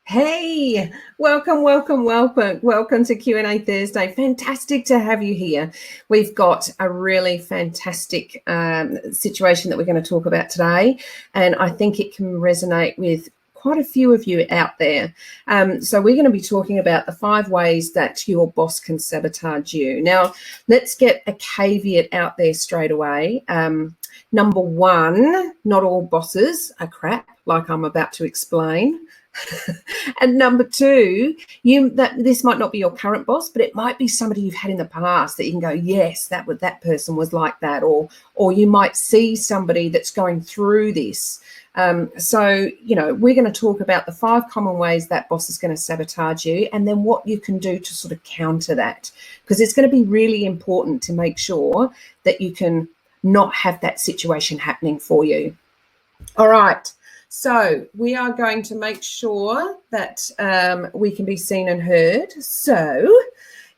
Hey, welcome to Q&A Thursday. Fantastic to have you here. We've got a really fantastic situation that we're going to talk about today, and I think it can resonate with quite a few of you out there. So we're going to be talking about the 5 ways that your boss can sabotage you. Now, let's get a caveat out there straight away. Number 1, not all bosses are crap, like I'm about to explain. And number 2, this might not be your current boss, but it might be somebody you've had in the past that you can go, yes, that person was like that, or you might see somebody that's going through this. So we're going to talk about the 5 common ways that boss is going to sabotage you, and then what you can do to sort of counter that, because it's going to be really important to make sure that you can not have that situation happening for you. All right. So we are going to make sure that we can be seen and heard. So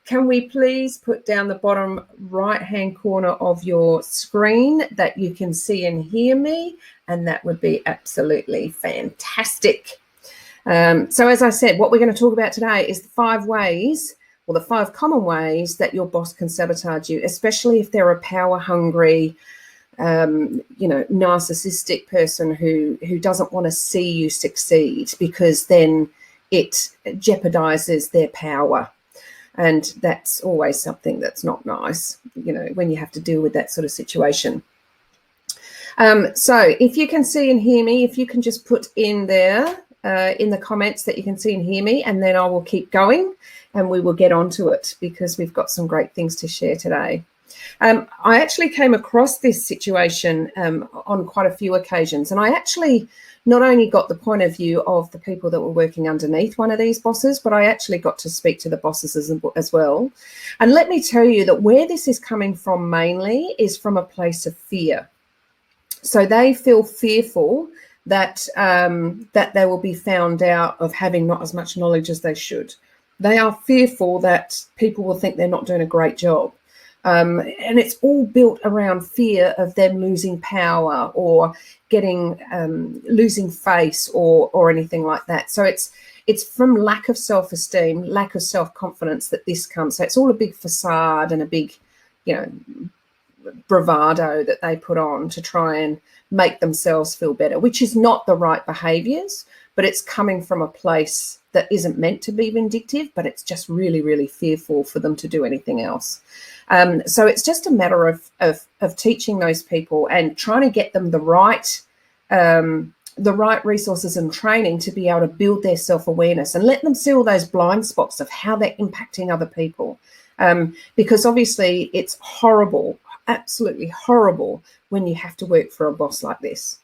can we please put down the bottom right-hand corner of your screen that you can see and hear me? And that would be absolutely fantastic. So as I said, what we're going to talk about today is the 5 ways, or the 5 common ways that your boss can sabotage you, especially if they're a power-hungry, narcissistic person who doesn't want to see you succeed, because then it jeopardizes their power. And that's always something that's not nice, when you have to deal with that sort of situation. So if you can see and hear me, if you can just put in there in the comments that you can see and hear me, and then I will keep going and we will get onto it, because we've got some great things to share today. I actually came across this situation on quite a few occasions, and I actually not only got the point of view of the people that were working underneath one of these bosses, but I actually got to speak to the bosses as well. And let me tell you that where this is coming from mainly is from a place of fear. So they feel fearful that that they will be found out of having not as much knowledge as they should. They are fearful that people will think they're not doing a great job. And it's all built around fear of them losing power or getting losing face or anything like that. So it's from lack of self-esteem, lack of self-confidence that this comes. So it's all a big facade and a big, bravado that they put on to try and make themselves feel better, which is not the right behaviors, but it's coming from a place that isn't meant to be vindictive, but it's just really, really fearful for them to do anything else. So it's just a matter of teaching those people and trying to get them the right resources and training to be able to build their self-awareness and let them see all those blind spots of how they're impacting other people. Because obviously it's horrible, absolutely horrible, when you have to work for a boss like this.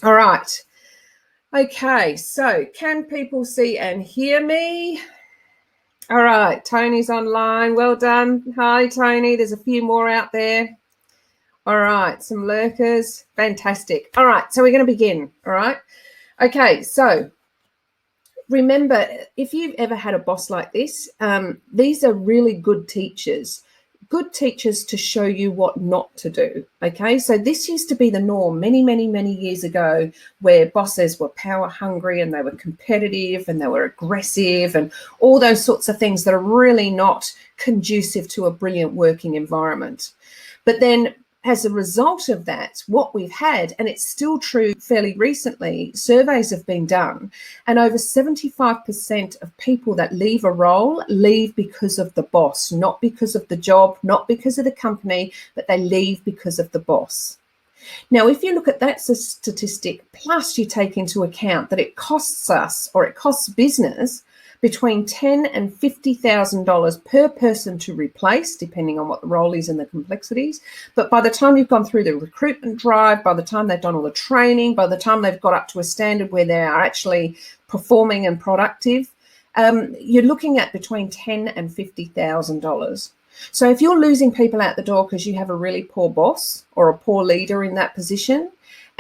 All right. Okay, so can people see and hear me? All right, Tony's online. Well done. Hi, Tony. There's a few more out there. All right, some lurkers. Fantastic. All right, so we're going to begin. All right. Okay, so remember, if you've ever had a boss like this, these are really good teachers to show you what not to do. Okay, so this used to be the norm many, many, many years ago, where bosses were power hungry and they were competitive and they were aggressive and all those sorts of things that are really not conducive to a brilliant working environment. But then as a result of that, what we've had, and it's still true fairly recently, surveys have been done, and over 75% of people that leave a role leave because of the boss, not because of the job, not because of the company, but they leave because of the boss. Now, if you look at that statistic, plus you take into account that it costs us, or it costs business, between $10,000 and $50,000 per person to replace, depending on what the role is and the complexities. But by the time you've gone through the recruitment drive, by the time they've done all the training, by the time they've got up to a standard where they are actually performing and productive, you're looking at between $10,000 and $50,000. So if you're losing people out the door because you have a really poor boss or a poor leader in that position,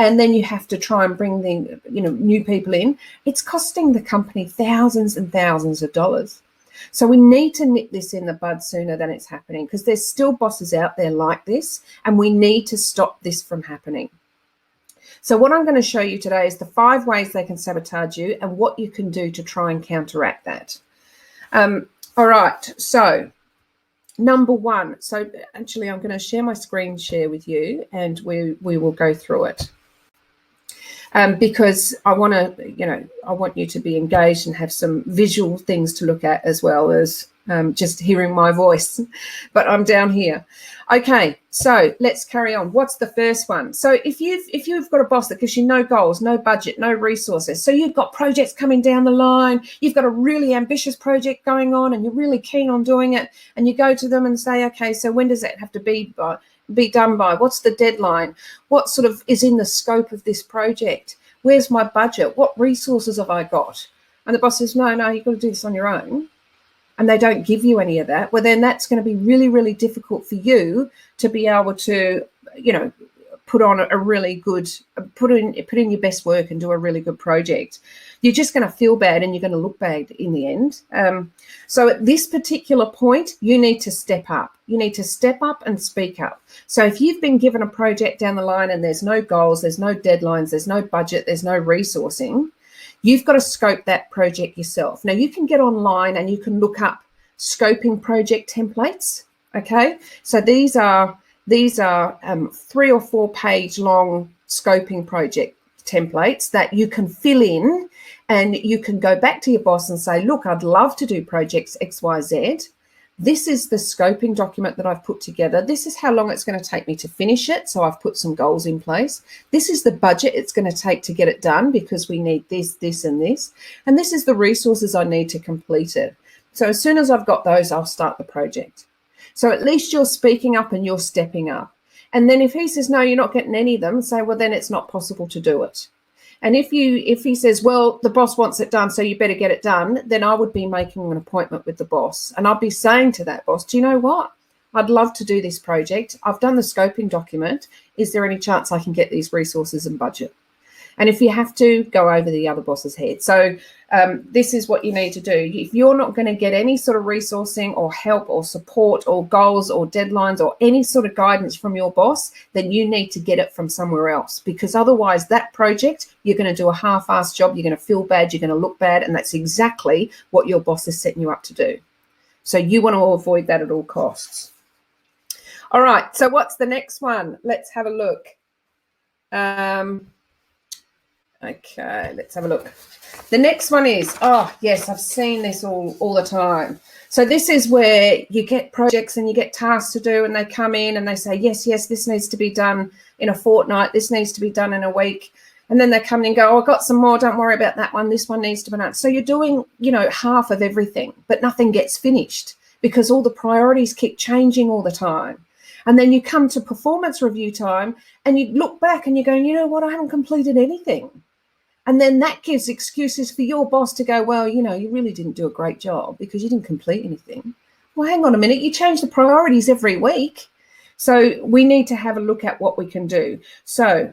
and then you have to try and bring the new people in, it's costing the company thousands and thousands of dollars. So we need to nip this in the bud sooner than it's happening, because there's still bosses out there like this, and we need to stop this from happening. So what I'm going to show you today is the 5 ways they can sabotage you and what you can do to try and counteract that. All right, so number 1. So actually, I'm going to share my screen share with you, and we will go through it. Because I want to, I want you to be engaged and have some visual things to look at as well as just hearing my voice, but I'm down here. Okay, so let's carry on. What's the first one? So if you've got a boss that gives you no goals, no budget, no resources, so you've got projects coming down the line, you've got a really ambitious project going on and you're really keen on doing it, and you go to them and say, okay, so when does it have to be done by? What's the deadline? What sort of is in the scope of this project? Where's my budget? What resources have I got? And the boss says, no, you've got to do this on your own. And they don't give you any of that. Well, then that's going to be really, really difficult for you to be able to, put on a really good, put in your best work and do a really good project. You're just going to feel bad and you're going to look bad in the end. So at this particular point, you need to step up. You need to step up and speak up. So if you've been given a project down the line and there's no goals, there's no deadlines, there's no budget, there's no resourcing, you've got to scope that project yourself. Now, you can get online and you can look up scoping project templates, okay? So these are 3 or 4 page long scoping project templates that you can fill in, and you can go back to your boss and say, look, I'd love to do projects XYZ. This is the scoping document that I've put together. This is how long it's going to take me to finish it. So I've put some goals in place. This is the budget it's going to take to get it done because we need this, this, and this. And this is the resources I need to complete it. So as soon as I've got those, I'll start the project. So at least you're speaking up and you're stepping up. And then if he says, no, you're not getting any of them, say, well, then it's not possible to do it. And if he says, well, the boss wants it done, so you better get it done, then I would be making an appointment with the boss. And I'd be saying to that boss, do you know what? I'd love to do this project. I've done the scoping document. Is there any chance I can get these resources and budget? And if you have to, go over the other boss's head. So this is what you need to do. If you're not going to get any sort of resourcing or help or support or goals or deadlines or any sort of guidance from your boss, then you need to get it from somewhere else, because otherwise that project, you're going to do a half-assed job, you're going to feel bad, you're going to look bad, and that's exactly what your boss is setting you up to do. So you want to avoid that at all costs. All right, so what's the next one? Let's have a look. Okay, let's have a look. The next one is, oh, yes, I've seen this all the time. So this is where you get projects and you get tasks to do, and they come in and they say, yes, this needs to be done in a fortnight. This needs to be done in a week. And then they come in and go, oh, I've got some more. Don't worry about that one. This one needs to be done. So you're doing, half of everything, but nothing gets finished because all the priorities keep changing all the time. And then you come to performance review time and you look back and you're going, you know what, I haven't completed anything. And then that gives excuses for your boss to go, well, you really didn't do a great job because you didn't complete anything. Well, hang on a minute. You change the priorities every week. So we need to have a look at what we can do. So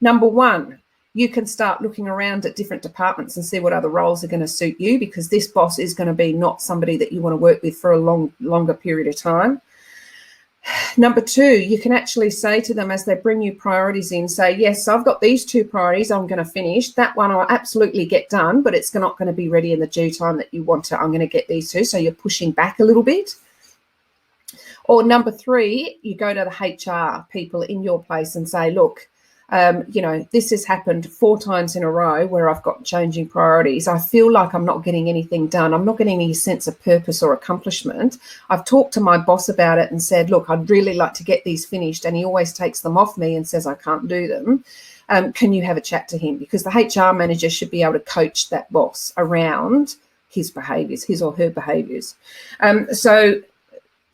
number 1, you can start looking around at different departments and see what other roles are going to suit you, because this boss is going to be not somebody that you want to work with for a longer period of time. Number 2, you can actually say to them as they bring you priorities in, say, yes, I've got these 2 priorities I'm going to finish. That one I'll absolutely get done, but it's not going to be ready in the due time that you want to. I'm going to get these 2. So you're pushing back a little bit. Or number 3, you go to the HR people in your place and say, look, this has happened 4 times in a row where I've got changing priorities. I feel like I'm not getting anything done. I'm not getting any sense of purpose or accomplishment. I've talked to my boss about it and said, look, I'd really like to get these finished. And he always takes them off me and says I can't do them. Can you have a chat to him? Because the HR manager should be able to coach that boss around his behaviours, his or her behaviours.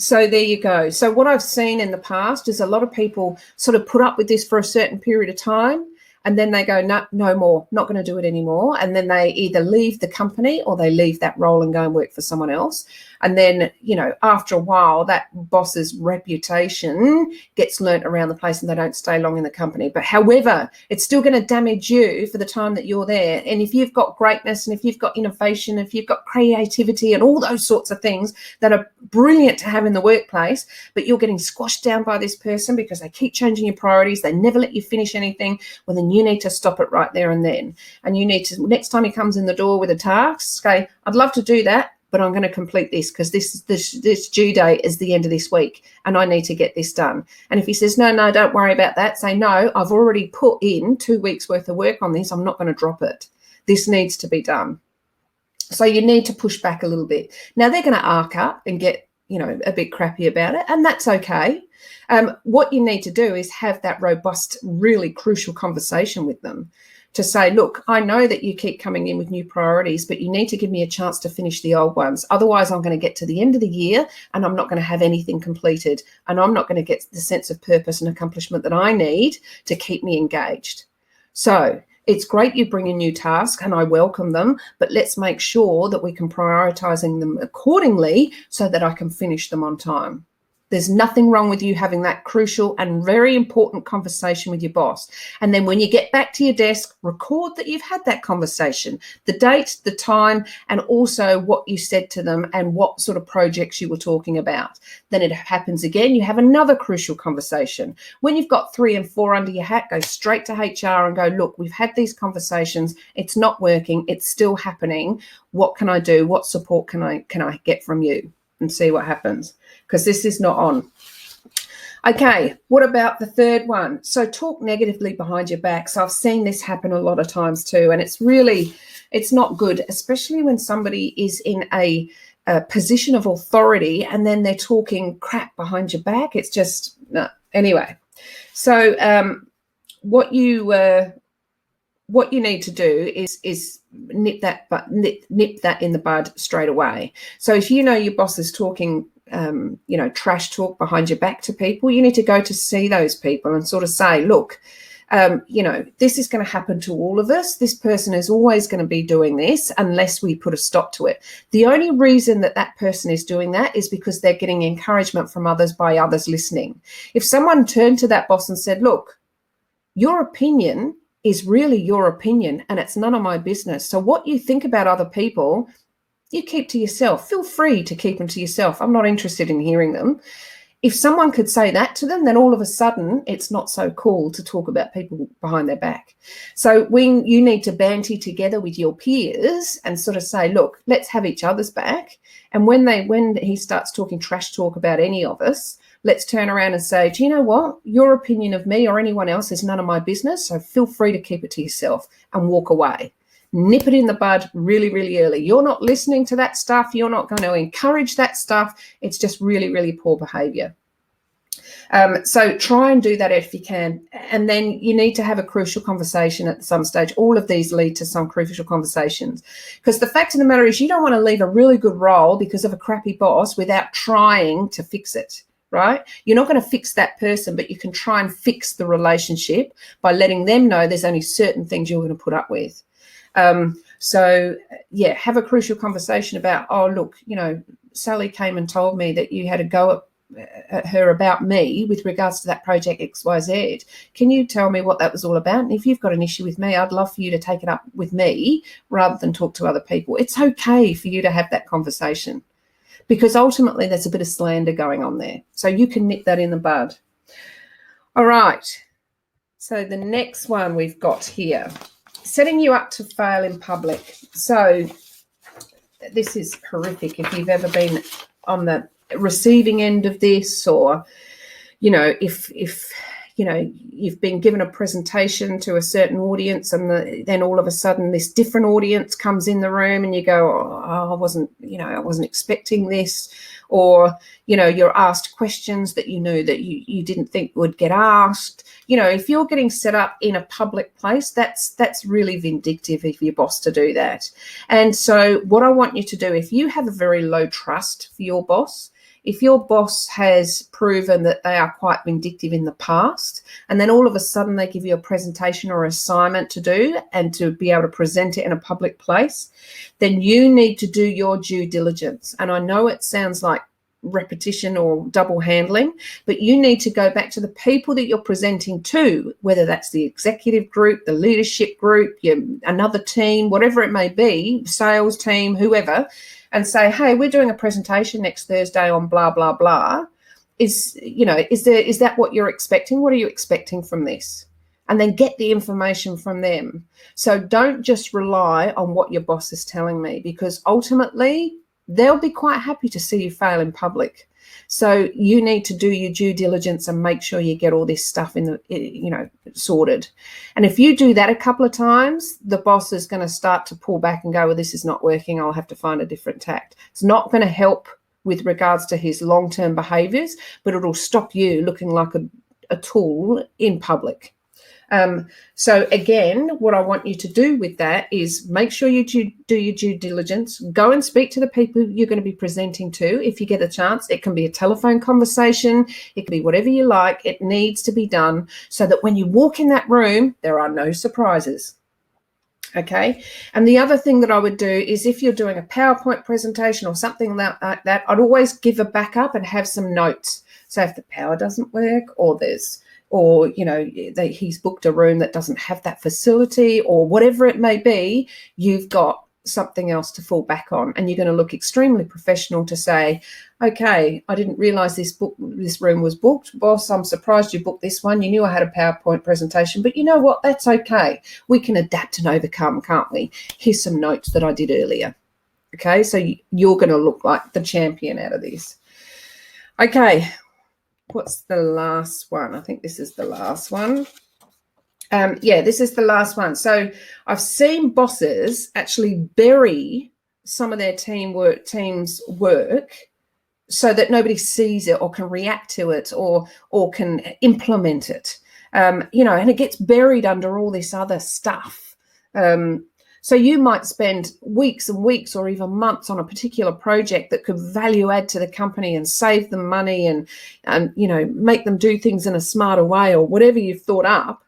So there you go. So what I've seen in the past is a lot of people sort of put up with this for a certain period of time, and then they go, no more, not going to do it anymore. And then they either leave the company or they leave that role and go and work for someone else. And then, after a while, that boss's reputation gets learnt around the place and they don't stay long in the company. But however, it's still going to damage you for the time that you're there. And if you've got greatness and if you've got innovation, if you've got creativity and all those sorts of things that are brilliant to have in the workplace, but you're getting squashed down by this person because they keep changing your priorities, they never let you finish anything, well, then you need to stop it right there and then. And you need to, next time he comes in the door with a task, say, I'd love to do that, but I'm going to complete this because this due date is the end of this week and I need to get this done. And if he says, no, don't worry about that, say, no, I've already put in 2 weeks worth of work on this. I'm not going to drop it. This needs to be done. So you need to push back a little bit. Now they're going to arc up and get, a bit crappy about it, and that's okay. What you need to do is have that robust, really crucial conversation with them to say, look, I know that you keep coming in with new priorities, but you need to give me a chance to finish the old ones. Otherwise, I'm going to get to the end of the year and I'm not going to have anything completed, and I'm not going to get the sense of purpose and accomplishment that I need to keep me engaged. So it's great you bring a new task and I welcome them, but let's make sure that we can prioritizing them accordingly so that I can finish them on time. There's nothing wrong with you having that crucial and very important conversation with your boss. And then when you get back to your desk, record that you've had that conversation, the date, the time, and also what you said to them and what sort of projects you were talking about. Then it happens again. You have another crucial conversation. When you've got 3 and 4 under your hat, go straight to HR and go, look, we've had these conversations. It's not working. It's still happening. What can I do? What support can I get from you? And see what happens, because this is not on. Okay, what about the third one? So talk negatively behind your back. So I've seen this happen a lot of times too, and it's not good, especially when somebody is in a position of authority and then they're talking crap behind your back. It's just, no. Anyway, so what you need to do is nip that in the bud straight away. So if you know your boss is talking, trash talk behind your back to people, you need to go to see those people and sort of say, look, this is going to happen to all of us. This person is always going to be doing this unless we put a stop to it. The only reason that person is doing that is because they're getting encouragement from others by others listening. If someone turned to that boss and said, look, your opinion is really your opinion and it's none of my business. So what you think about other people, you keep to yourself. Feel free to keep them to yourself. I'm not interested in hearing them. If someone could say that to them, then all of a sudden it's not so cool to talk about people behind their back. So when you need to banty together with your peers and sort of say, look, let's have each other's back. And when he starts talking trash talk about any of us, let's turn around and say, do you know what? Your opinion of me or anyone else is none of my business. So feel free to keep it to yourself and walk away. Nip it in the bud really, really early. You're not listening to that stuff. You're not going to encourage that stuff. It's just really, really poor behavior. So try and do that if you can. And then you need to have a crucial conversation at some stage. All of these lead to some crucial conversations, because the fact of the matter is you don't want to leave a really good role because of a crappy boss without trying to fix it. Right? You're not going to fix that person, but you can try and fix the relationship by letting them know there's only certain things you're going to put up with. Have a crucial conversation about, oh, look, Sally came and told me that you had a go at her about me with regards to that project XYZ. Can you tell me what that was all about? And if you've got an issue with me, I'd love for you to take it up with me rather than talk to other people. It's okay for you to have that conversation, because ultimately there's a bit of slander going on there. So you can nip that in the bud. All right. So the next one we've got here, setting you up to fail in public. So this is horrific if you've ever been on the receiving end of this, or, if you've been given a presentation to a certain audience and then all of a sudden this different audience comes in the room and you go, oh, I wasn't expecting this. Or, you're asked questions that you knew that you didn't think would get asked. If you're getting set up in a public place, that's really vindictive of your boss to do that. And so what I want you to do, if you have a very low trust for your boss, if your boss has proven that they are quite vindictive in the past, and then all of a sudden they give you a presentation or assignment to do and to be able to present it in a public place, then you need to do your due diligence. And I know it sounds like repetition or double handling, but you need to go back to the people that you're presenting to, whether that's the executive group, the leadership group, another team, whatever it may be, sales team, whoever, and say, hey, we're doing a presentation next Thursday on blah, blah, blah. Is that what you're expecting? What are you expecting from this? and then get the information from them. So don't just rely on what your boss is telling me, because ultimately they'll be quite happy to see you fail in public. So you need to do your due diligence and make sure you get all this stuff sorted. And if you do that a couple of times, the boss is going to start to pull back and go, well, this is not working. I'll have to find a different tact. It's not going to help with regards to his long-term behaviors, but it'll stop you looking like a tool in public. So again, what I want you to do with that is make sure you do your due diligence. Go and speak to the people you're going to be presenting to if you get a chance. It can be a telephone conversation. It can be whatever you like. It needs to be done so that when you walk in that room, there are no surprises. Okay. And the other thing that I would do is if you're doing a PowerPoint presentation or something like that, I'd always give a backup and have some notes. So if the power doesn't work, or he's booked a room that doesn't have that facility, or whatever it may be, you've got something else to fall back on, and you're going to look extremely professional to say, okay, I didn't realize this room was booked. Boss, I'm surprised you booked this one. You knew I had a PowerPoint presentation, but you know what? That's okay. We can adapt and overcome, can't we? Here's some notes that I did earlier. Okay, so you're going to look like the champion out of this. Okay, what's the last one? I think this is the last one. This is the last one. So I've seen bosses actually bury some of their team's work so that nobody sees it or can react to it or can implement it. And it gets buried under all this other stuff. So you might spend weeks and weeks or even months on a particular project that could value add to the company and save them money and make them do things in a smarter way or whatever you've thought up.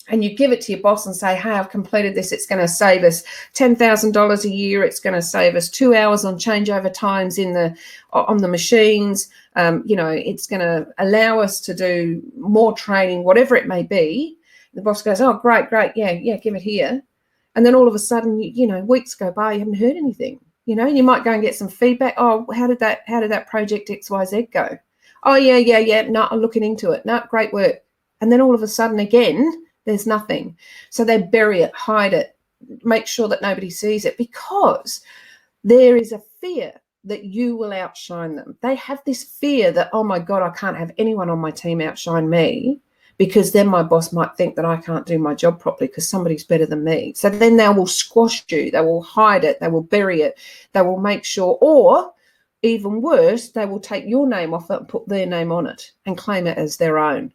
And you give it to your boss and say, hey, I've completed this. It's going to save us $10,000 a year. It's going to save us 2 hours on changeover times on the machines. It's going to allow us to do more training, whatever it may be. The boss goes, oh, great. Yeah, give it here. And then all of a sudden, weeks go by, you haven't heard anything. You might go and get some feedback. Oh, how did that project XYZ go? Oh, yeah. No, I'm looking into it. No, great work. And then all of a sudden again, there's nothing. So they bury it, hide it, make sure that nobody sees it, because there is a fear that you will outshine them. They have this fear that, oh my God, I can't have anyone on my team outshine me, because then my boss might think that I can't do my job properly because somebody's better than me. So then they will squash you, they will hide it, they will bury it, they will make sure, or even worse, they will take your name off it and put their name on it and claim it as their own.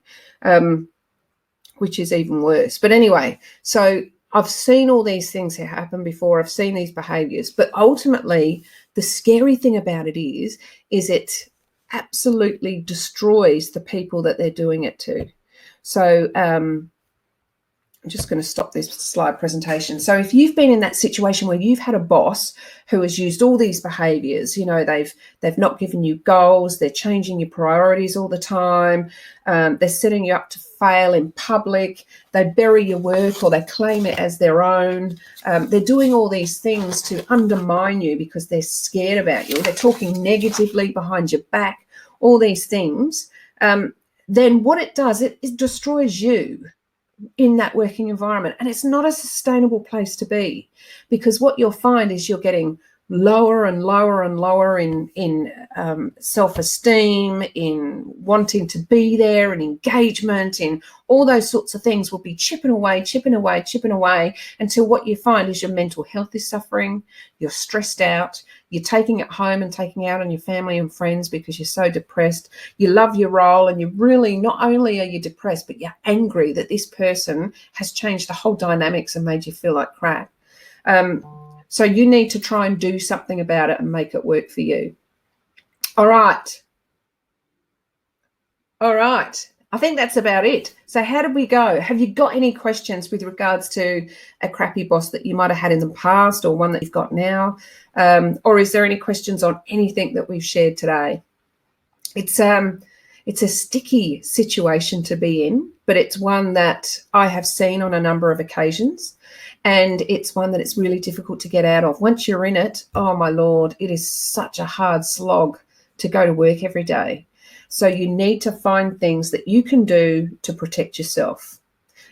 Which is even worse. But anyway, so I've seen all these things happen before. I've seen these behaviors. But ultimately, the scary thing about it is it absolutely destroys the people that they're doing it to. So I'm just going to stop this slide presentation. So if you've been in that situation where you've had a boss who has used all these behaviors, they've not given you goals, they're changing your priorities all the time, they're setting you up to fail in public, they bury your work or they claim it as their own, they're doing all these things to undermine you because they're scared about you, they're talking negatively behind your back, all these things, then what it does, it destroys you in that working environment. And it's not a sustainable place to be, because what you'll find is you're getting lower and lower and lower in self-esteem, in wanting to be there, and engagement, in all those sorts of things will be chipping away until what you find is your mental health is suffering, you're stressed out, you're taking it home and taking out on your family and friends because you're so depressed, you love your role, and you really, not only are you depressed, but you're angry that this person has changed the whole dynamics and made you feel like crap. So you need to try and do something about it and make it work for you. All right. I think that's about it. So how did we go? Have you got any questions with regards to a crappy boss that you might have had in the past or one that you've got now? Or is there any questions on anything that we've shared today? It's a sticky situation to be in, but it's one that I have seen on a number of occasions. And it's one that it's really difficult to get out of. Once you're in it, oh my Lord, it is such a hard slog to go to work every day. So you need to find things that you can do to protect yourself.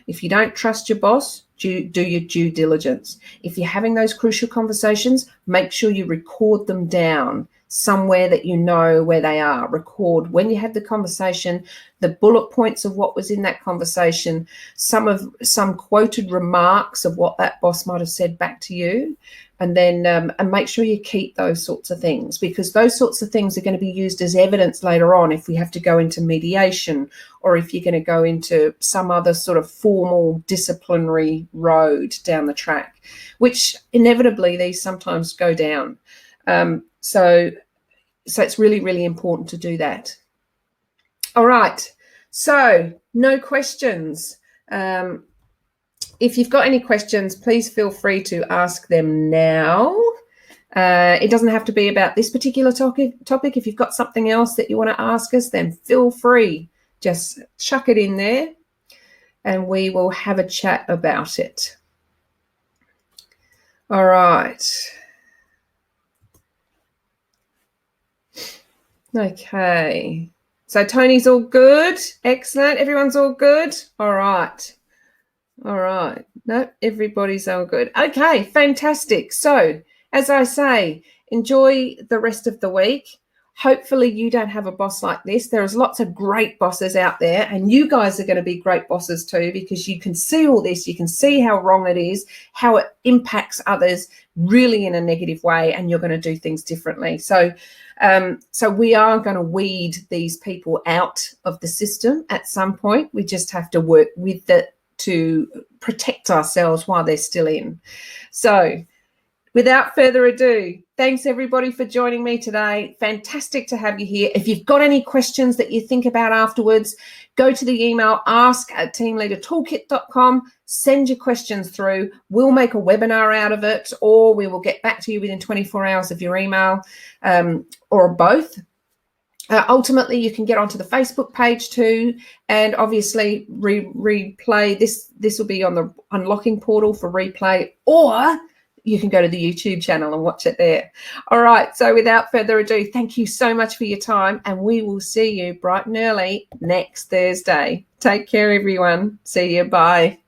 If you don't trust your boss, do your due diligence. If you're having those crucial conversations, make sure you record them down somewhere that you know where they are. Record when you had the conversation, the bullet points of what was in that conversation, some quoted remarks of what that boss might have said back to you, and then and make sure you keep those sorts of things, because those sorts of things are going to be used as evidence later on if we have to go into mediation, or if you're going to go into some other sort of formal disciplinary road down the track, which inevitably these sometimes go down. So it's really, really important to do that. All right. So no questions. If you've got any questions, please feel free to ask them now. It doesn't have to be about this particular topic. If you've got something else that you want to ask us, then feel free. Just chuck it in there and we will have a chat about it. All right. Okay. So Tony's all good. Excellent. Everyone's all good. All right. All right. No, everybody's all good. Okay, fantastic. So, as I say, enjoy the rest of the week. Hopefully you don't have a boss like this. There's lots of great bosses out there, and you guys are going to be great bosses too, because you can see all this. You can see how wrong it is, how it impacts others really in a negative way, and you're going to do things differently. So we are going to weed these people out of the system at some point. We just have to work with it to protect ourselves while they're still in. So without further ado, thanks everybody for joining me today. Fantastic to have you here. If you've got any questions that you think about afterwards, go to the email ask@teamleadertoolkit.com, send your questions through. We'll make a webinar out of it, or we will get back to you within 24 hours of your email, or both. Ultimately, you can get onto the Facebook page too, and obviously replay this. This will be on the unlocking portal for replay, or you can go to the YouTube channel and watch it there. All right. So without further ado, thank you so much for your time, and we will see you bright and early next Thursday. Take care, everyone. See you. Bye.